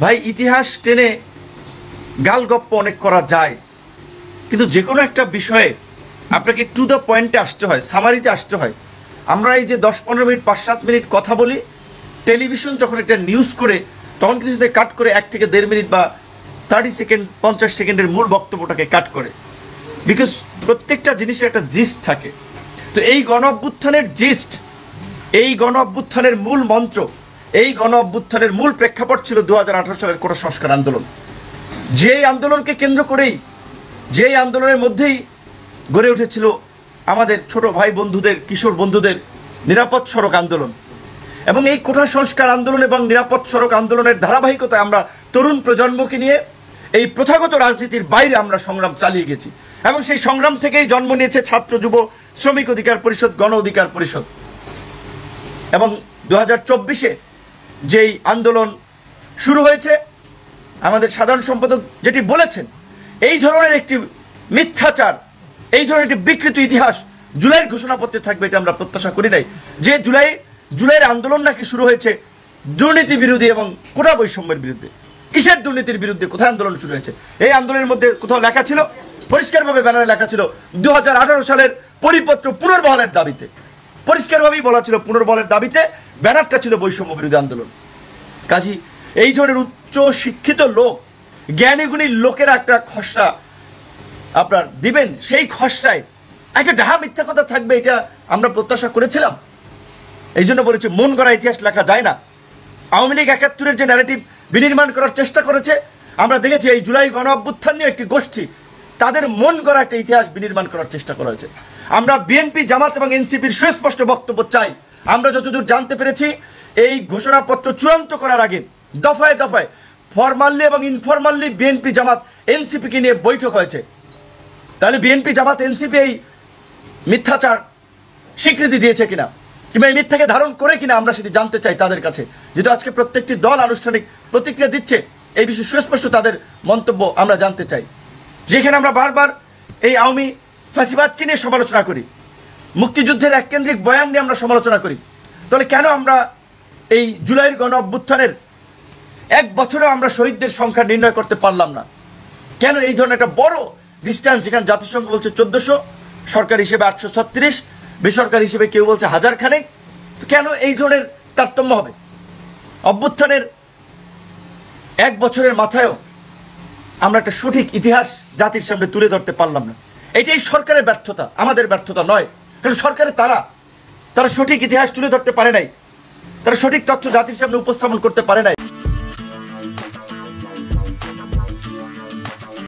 ভাই ইতিহাস টেনে গালগপ্প অনেক করা যায়, কিন্তু যে কোনো একটা বিষয়ে আপনাকে টু দ্য পয়েন্টে আসতে হয়, সামারিতে আসতে হয়। আমরা এই যে 10-15 মিনিট 5-7 মিনিট কথা বলি, টেলিভিশন যখন এটা নিউজ করে তখন কিন্তু কাট করে 1 থেকে 1.5 মিনিট বা 30 সেকেন্ড 50 সেকেন্ডের মূল বক্তব্যটাকে কাট করে, বিকজ প্রত্যেকটা জিনিসের একটা জিস্ট থাকে। তো এই গণ অভ্যুত্থানের জিস্ট, এই গণ অভ্যুত্থানের মূল মন্ত্র, এই গণ অভ্যুত্থানের মূল প্রেক্ষাপট ছিল 2018 সালের কোটা সংস্কার আন্দোলন। যেই আন্দোলনকে কেন্দ্র করেই, যেই আন্দোলনের মধ্যেই গড়ে উঠেছিল আমাদের ছোট ভাই বন্ধুদের, কিশোর বন্ধুদের নিরাপদ সড়ক আন্দোলন। এবং এই কোটা সংস্কার আন্দোলন এবং নিরাপদ সড়ক আন্দোলনের ধারাবাহিকতায় আমরা তরুণ প্রজন্মকে নিয়ে এই প্রথাগত রাজনীতির বাইরে আমরা সংগ্রাম চালিয়ে গেছি। এবং সেই সংগ্রাম থেকেই জন্ম নিয়েছে ছাত্র যুব শ্রমিক অধিকার পরিষদ, গণ অধিকার পরিষদ। এবং 2024-এ যেই আন্দোলন শুরু হয়েছে, আমাদের সাধারণ সম্পাদক যেটি বলেছেন, এই ধরনের একটি মিথ্যাচার, এই ধরনের একটি বিকৃত ইতিহাস জুলাইয়ের ঘোষণাপত্রে থাকবে, এটা আমরা প্রত্যাশা করি নাই। যে জুলাইয়ের আন্দোলন নাকি শুরু হয়েছে দুর্নীতি বিরোধী এবং কোটা বৈষম্যের বিরুদ্ধে। কিসের দুর্নীতির বিরুদ্ধে? কোথায় আন্দোলন শুরু হয়েছে? এই আন্দোলনের মধ্যে কোথাও লেখা ছিল, পরিষ্কারভাবে ব্যানারে লেখা ছিল 2018 সালের পরিপত্র পুনর্বহালের দাবিতে, পরিষ্কারভাবেই বলা ছিল পুনর্বহালের দাবিতে, ব্যানারটা ছিল বৈষম্য বিরোধী আন্দোলন। কাজী এই ধরনের উচ্চ শিক্ষিত লোক, জ্ঞানীগুণী লোকেরা একটা খসড়া আপনার দিবেন, সেই খসড়ায় একটা ডাহা মিথ্যা কথা থাকবে, এটা আমরা প্রত্যাশা করেছিলাম। এই জন্য বলেছি মন গড়া ইতিহাস লেখা যায় না। আওয়ামী লীগ 71-এর যে ন্যারেটিভ বিনির্মাণ করার চেষ্টা করেছে, আমরা দেখেছি এই জুলাই গণ অভ্যুত্থান নিয়ে একটি গোষ্ঠী, তাদের মন গড়া একটা ইতিহাস বিনির্মাণ করার চেষ্টা করা হয়েছে। আমরা বিএনপি, জামাত এবং এনসিপির সুস্পষ্ট বক্তব্য চাই। আমরা যতদূর জানতে পেরেছি, এই ঘোষণাপত্র চূড়ান্ত করার আগে দফায় দফায় ফরমালি এবং ইনফরমালি বিএনপি, জামাত, এনসিপিকে নিয়ে বৈঠক হয়েছে। তাহলে বিএনপি, জামাত, এনসিপি এই মিথ্যাচার স্বীকৃতি দিয়েছে কিনা, কিংবা এই মিথ্যাকে ধারণ করে কিনা, আমরা সেটি জানতে চাই তাদের কাছে। যেহেতু আজকে প্রত্যেকটি দল আনুষ্ঠানিক প্রতিক্রিয়া দিচ্ছে, এই বিষয়ে সুস্পষ্ট তাদের মন্তব্য আমরা জানতে চাই। যেখানে আমরা বারবার এই আওয়ামী ফ্যাসিবাদকে নিয়ে সমালোচনা করি, মুক্তিযুদ্ধের এক কেন্দ্রিক বয়ান নিয়ে আমরা সমালোচনা করি, তাহলে কেন আমরা এই জুলাইয়ের গণ অভ্যুত্থানের 1 বছরেও আমরা শহীদদের সংখ্যা নির্ণয় করতে পারলাম না? কেন এই ধরনের একটা বড় ডিস্টেন্স, যেখানে জাতিসংঘ বলছে 1400, সরকার হিসেবে 836, বেসরকারি হিসেবে কেউ বলছে 1000 খানেক, তো কেন এই ধরনের তারতম্য হবে? অভ্যুত্থানের 1 বছরের মাথায়ও আমরা একটা সঠিক ইতিহাস জাতির সামনে তুলে ধরতে পারলাম না। এটাই সরকারের ব্যর্থতা, আমাদের ব্যর্থতা নয়। কারণ সরকারের তারা সঠিক ইতিহাস তুলে ধরতে পারে নাই, তারা সঠিক তথ্য জাতির সামনে উপস্থাপন করতে পারে নাই।